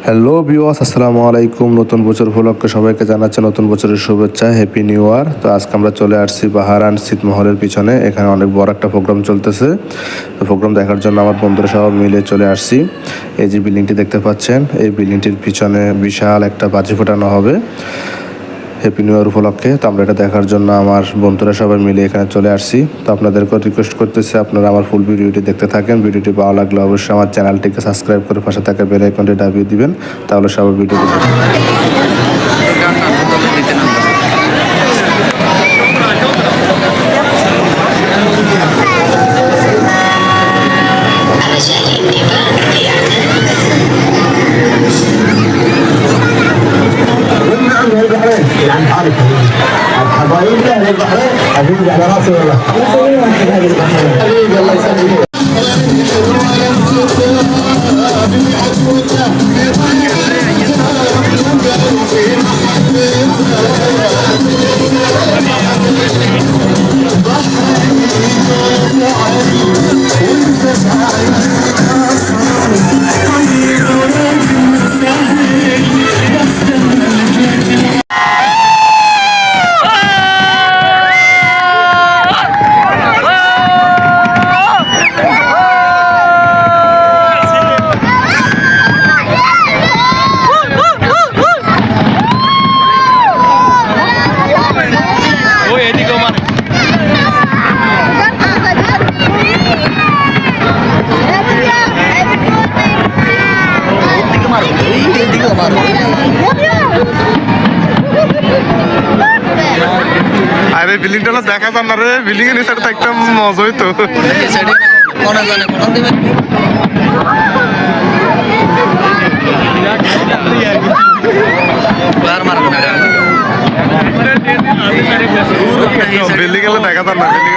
Hello viewers, আসসালামু আলাইকুম। নতুন বছর উপলক্ষে সবাইকে জানাচ্ছি নতুন বছরের শুভেচ্ছা, হ্যাপি নিউ ইয়ার। তো আজকে আমরা চলে আসছি বাহারান ছিটমহলের পিছনে। এখানে অনেক বড় একটা প্রোগ্রাম চলতেছে। তো প্রোগ্রাম দেখার জন্য আমার বন্ধুরা সবাই মিলে চলে আসছি। এই যে বিল্ডিংটি দেখতে পাচ্ছেন, এই বিল্ডিংটির পিছনে বিশাল একটা বাজি ফোটানো হবে হ্যাপি নিউ ইয়ার উপলক্ষে। তো আমরা এটা দেখার জন্য আমার বন্ধুরা সবাই মিলে এখানে চলে আসছি। তো আপনাদেরকে রিকোয়েস্ট করতেছি আপনারা আমার ফুল ভিডিওটি দেখতে থাকেন। ভিডিওটি ভালো লাগলে অবশ্যই আমার চ্যানেলটিকে সাবস্ক্রাইব করে পাশে থাকা বেল আইকনটি দাবিয়ে দিবেন, তাহলে সবাই ভিডিওটি الحبايب اهل البحرين حبيبي على راسي والله حبيبي الله يسلمك আরে বিল্ডিংটা দেখা যান না রে, বিল্ডিং এর নিচে থাকতাম মজা হইতো। বিল্ডিং এলে দেখা যান না, বিল্ডিং